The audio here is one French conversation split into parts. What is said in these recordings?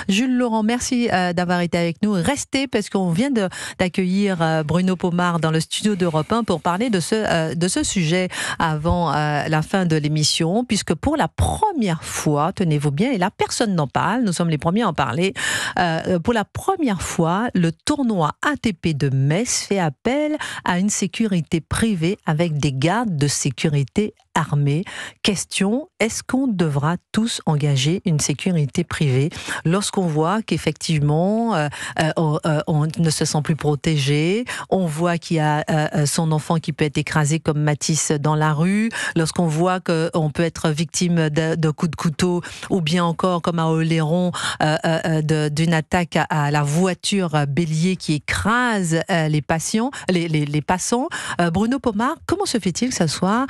Jules Laurent, merci d'avoir été avec nous. Restez parce qu'on vient d'accueillir Bruno Pomar dans le studio d'Europe 1 pour parler de ce sujet avant la fin de l'émission, puisque pour la première fois, tenez-vous bien, et là personne n'en parle, nous sommes les premiers à en parler, pour la première fois, le tournoi ATP de Metz fait appel à une sécurité privée avec des gardes de sécurité armés. Question, est-ce qu'on devra tous engager une sécurité privée lorsqu'on voit qu'effectivement on ne se sent plus protégé, on voit qu'il y a son enfant qui peut être écrasé comme Matisse dans la rue, lorsqu'on voit qu'on peut être victime de coups de couteau ou bien encore comme à Oléron d'une attaque à la voiture bélier qui écrase les passants. Bruno Pomar, comment se fait-il que ça soit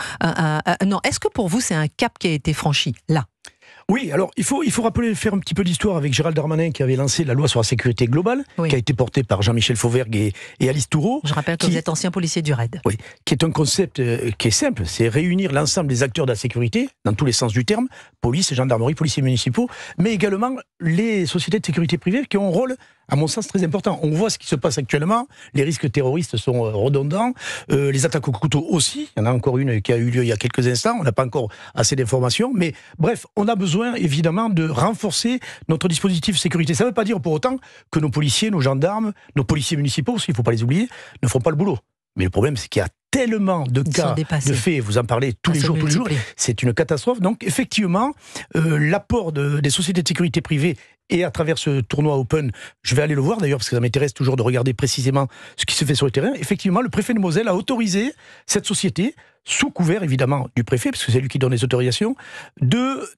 non, est-ce que pour vous c'est un cap qui a été franchi là? Oui, alors il faut faire un petit peu d'histoire avec Gérald Darmanin qui avait lancé la loi sur la sécurité globale, oui, qui a été portée par Jean-Michel Fauvergue et Alice Toureau. Je rappelle que vous êtes ancien policier du RAID. Oui, qui est un concept qui est simple, c'est réunir l'ensemble des acteurs de la sécurité, dans tous les sens du terme, police, gendarmerie, policiers municipaux, mais également les sociétés de sécurité privée qui ont un rôle, à mon sens, très important. On voit ce qui se passe actuellement, les risques terroristes sont redondants, les attaques au couteau aussi, il y en a encore une qui a eu lieu il y a quelques instants, on n'a pas encore assez d'informations, mais bref, on a besoin évidemment de renforcer notre dispositif sécurité. Ça ne veut pas dire pour autant que nos policiers, nos gendarmes, nos policiers municipaux aussi, il ne faut pas les oublier, ne font pas le boulot. Mais le problème, c'est qu'il y a tellement de cas, de faits, vous en parlez tous les jours, c'est une catastrophe. Donc effectivement, l'apport des sociétés de sécurité privée et à travers ce tournoi Open, je vais aller le voir d'ailleurs parce que ça m'intéresse toujours de regarder précisément ce qui se fait sur le terrain. Effectivement, le préfet de Moselle a autorisé cette société, sous couvert évidemment du préfet, parce que c'est lui qui donne les autorisations,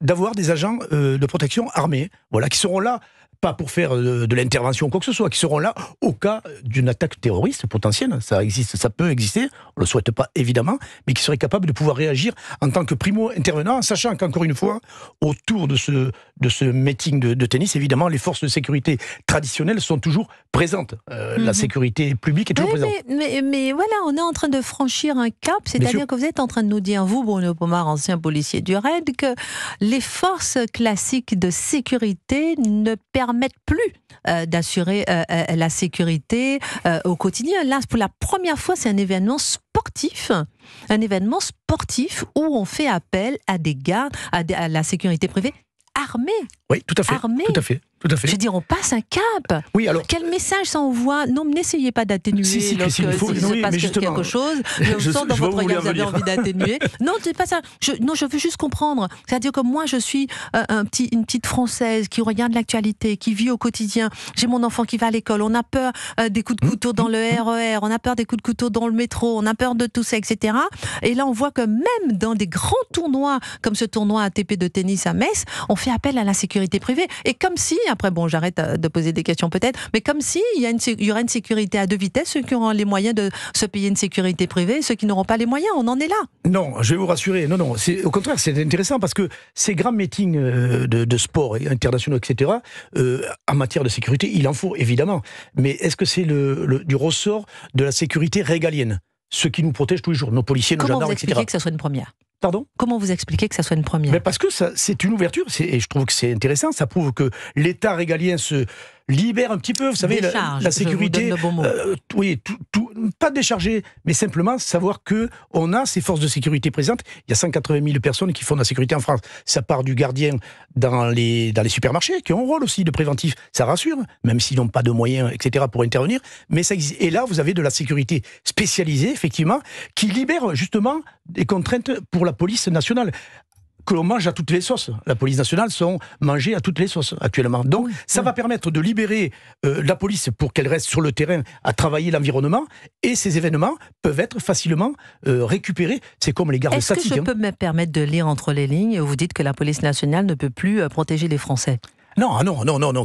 d'avoir des agents de protection armés, voilà, qui seront là, pas pour faire de l'intervention ou quoi que ce soit, qui seront là au cas d'une attaque terroriste potentielle. Ça existe, ça peut exister, on ne le souhaite pas évidemment, mais qui seraient capables de pouvoir réagir en tant que primo-intervenant, sachant qu'encore une fois, autour de ce meeting de tennis, évidemment, les forces de sécurité traditionnelles sont toujours présentes. La sécurité publique est toujours présente. Mais voilà, on est en train de franchir un cap, c'est-à-dire que vous êtes en train de nous dire, vous, Bruno Pomar, ancien policier du RAID, que les forces classiques de sécurité ne permettent plus d'assurer la sécurité au quotidien. Là, pour la première fois, c'est un événement sportif où on fait appel à des gardes, à la sécurité privée armée. Oui, tout à fait. Armée. Tout à fait. Tout à fait. Je veux dire, on passe un cap. Oui, alors, quel message ça envoie? Non, n'essayez pas d'atténuer lorsqu'il se passe quelque chose. Je sens dans votre regard, vous avez envie d'atténuer. Non, c'est pas ça. Je veux juste comprendre. C'est-à-dire que moi, je suis une petite Française qui regarde l'actualité, qui vit au quotidien. J'ai mon enfant qui va à l'école. On a peur des coups de couteau dans le RER. On a peur des coups de couteau dans le métro. On a peur de tout ça, etc. Et là, on voit que même dans des grands tournois, comme ce tournoi ATP de tennis à Metz, on fait appel à la sécurité privée. Et comme si, après, bon, j'arrête de poser des questions peut-être, mais comme si il y aurait une sécurité à deux vitesses, ceux qui auront les moyens de se payer une sécurité privée, ceux qui n'auront pas les moyens, on en est là. Non, je vais vous rassurer, non, au contraire, c'est intéressant parce que ces grands meetings de sport et internationaux, etc., en matière de sécurité, il en faut évidemment, mais est-ce que c'est du ressort de la sécurité régalienne, ceux qui nous protègent tous les jours, nos policiers, nos gendarmes, etc. Comment vous expliquez que ça soit une première ? Pardon ? Comment vous expliquez que ça soit une première ? Mais parce que c'est une ouverture, et je trouve que c'est intéressant, ça prouve que l'État régalien se libère un petit peu, vous savez, la sécurité. Je vous donne le bon mot. Oui, pas décharger, mais simplement savoir qu'on a ces forces de sécurité présentes. Il y a 180 000 personnes qui font de la sécurité en France. Ça part du gardien dans les supermarchés, qui ont un rôle aussi de préventif. Ça rassure, même s'ils n'ont pas de moyens, etc., pour intervenir. Mais ça existe. Et là, vous avez de la sécurité spécialisée, effectivement, qui libère justement des contraintes pour la police nationale. Que l'on mange à toutes les sauces. La police nationale sont mangées à toutes les sauces actuellement. Donc ça va permettre de libérer la police pour qu'elle reste sur le terrain à travailler l'environnement, et ces événements peuvent être facilement récupérés. C'est comme les gardes statiques. Est-ce que je peux me permettre de lire entre les lignes où vous dites que la police nationale ne peut plus protéger les Français ? Non,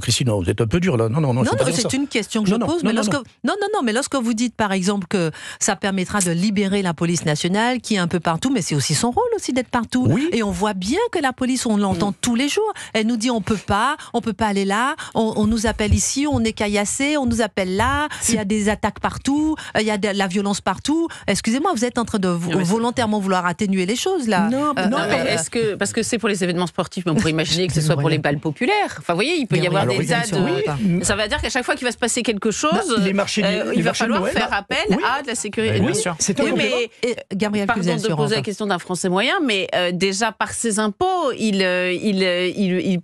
Christine, vous êtes un peu dur là. Non, c'est une question que je pose. Mais lorsque vous dites par exemple que ça permettra de libérer la police nationale, qui est un peu partout, mais c'est aussi son rôle aussi d'être partout. Oui. Et on voit bien que la police, on l'entend tous les jours. Elle nous dit on peut pas aller là. On nous appelle ici, on est caillassé, on nous appelle là. Il y a des attaques partout, il y a de la violence partout. Excusez-moi, vous êtes en train de volontairement vouloir atténuer les choses là. Non, mais est-ce que parce que c'est pour les événements sportifs, mais on pourrait imaginer que ce soit pour les balles populaires. Enfin, vous voyez, il peut y avoir des aides. Oui, ça veut dire qu'à chaque fois qu'il va se passer quelque chose, il va falloir faire appel à de la sécurité. Bien sûr. C'est un mais Gabriel pardon de poser la question d'un Français moyen, mais déjà par ses impôts, il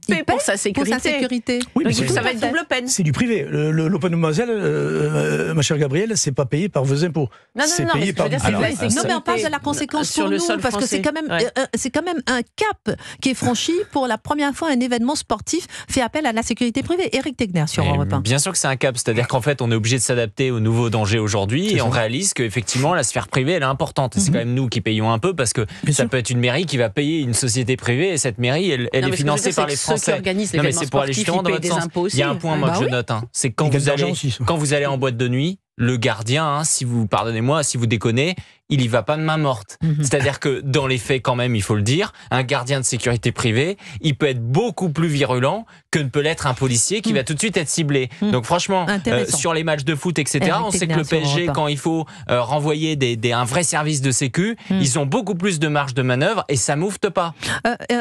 paie pour sa sécurité. Oui, mais donc ça va être double peine. C'est du privé. L'Open Moselle, ma chère Gabrielle, c'est pas payé par vos impôts. C'est payé par. Non, mais on parle de la conséquence sur le sol, parce que c'est quand même un cap qui est franchi. Pour la première fois, un événement sportif fait appel à la sécurité privée. Éric Tegner sur Europe 1. Bien sûr que c'est un cap, c'est-à-dire qu'en fait, on est obligé de s'adapter aux nouveaux dangers aujourd'hui et on réalise qu'effectivement, la sphère privée, elle est importante. Et c'est quand même nous qui payons un peu parce que ça peut être une mairie qui va payer une société privée et cette mairie, elle est financée par les Français. Non, mais c'est pour aller justement dans votre sens. Il y a un point, moi, que je note, c'est quand vous allez en boîte de nuit, le gardien, si vous déconnez, il y va pas de main morte. C'est-à-dire que dans les faits, quand même, il faut le dire, un gardien de sécurité privée, il peut être beaucoup plus virulent que ne peut l'être un policier qui va tout de suite être ciblé. Donc franchement, sur les matchs de foot, etc., on sait que le PSG, quand il faut renvoyer un vrai service de sécu, ils ont beaucoup plus de marge de manœuvre et ça moufte pas.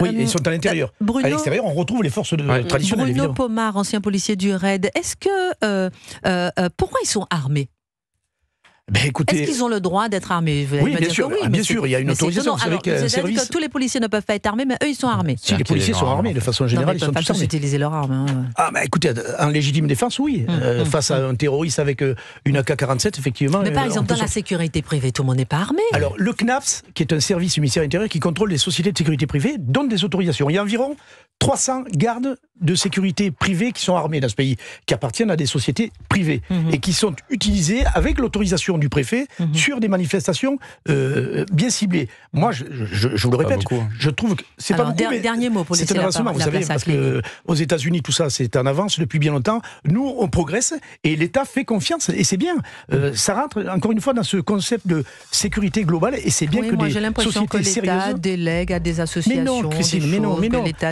Oui, ils sont à l'intérieur. À l'extérieur, on retrouve les forces traditionnelles. Bruno Pomar, ancien policier du RAID, est-ce que pourquoi ils sont armés? Est-ce qu'ils ont le droit d'être armés? Oui, bien sûr. Bien sûr, il y a une autorisation. Vous savez qu'un service... que tous les policiers ne peuvent pas être armés, mais eux, ils sont armés. Si les policiers sont armés, de façon générale, ils sont tous armés. Utiliser leur arme. Ah, bah écoutez, en légitime défense, oui. Face à un terroriste avec une AK-47, effectivement. Mais par exemple, dans la sécurité privée, tout le monde n'est pas armé. Alors, le CNAPS, qui est un service du ministère de l'Intérieur qui contrôle les sociétés de sécurité privée, donne des autorisations. Il y a environ 300 gardes de sécurité privés qui sont armés dans ce pays, qui appartiennent à des sociétés privées et qui sont utilisés avec l'autorisation du préfet sur des manifestations bien ciblées. Moi, je vous le répète, je trouve que c'est pas beaucoup, mais dernier mot pour c'est un avancement, vous savez, parce que aux États-Unis, tout ça, c'est en avance depuis bien longtemps. Nous, on progresse et l'État fait confiance et c'est bien. Ça rentre encore une fois dans ce concept de sécurité globale et c'est bien que des sociétés sérieuses. L'État délègue à des associations. Mais non, Christine, mais non.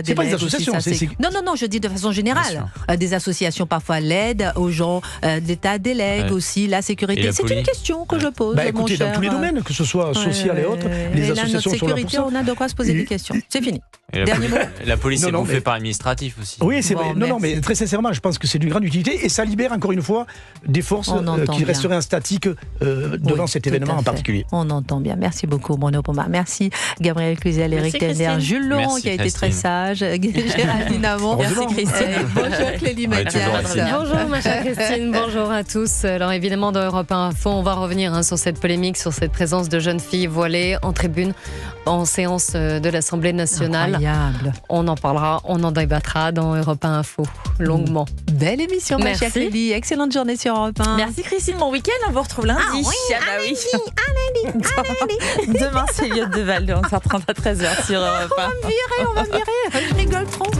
C'est pas des associations. Non, je dis de façon générale. Des associations parfois l'aident aux gens, l'État délègue aussi la sécurité. C'est une question que je pose. Écoutez, dans tous les domaines, que ce soit social et autres, les associations sont là pour ça. On a de quoi se poser des questions. C'est fini. Dernier mot. La police est bouffée par l'administratif aussi. Oui, c'est vrai. Non, mais très sincèrement, je pense que c'est d'une grande utilité et ça libère encore une fois des forces qui resteraient statiques devant cet événement en particulier. On entend bien. Merci beaucoup, Bruno Pomar. Merci, Gabriel Cluzel, Éric Tegner, Jules Laurent qui a été très sage, Géraldine Amont. Merci, Christine. Bonjour, Clélie Mathias. Bonjour, ma chère Christine. Bonjour à tous. Alors, évidemment, dans Europe 1 Info, on va revenir sur cette polémique, sur cette présence de jeunes filles voilées en tribune en séance de l'Assemblée nationale. Incroyable. On en parlera, on en débattra dans Europe 1 Info, longuement. Belle émission, ma chère Clélie. Excellente journée sur Europe 1. Merci, Christine. Bon week-end, on vous retrouve lundi. Lundi. Demain, c'est Elliot Deval de 11h30 à 13h sur Europe 1. On va me virer. Je rigole trop.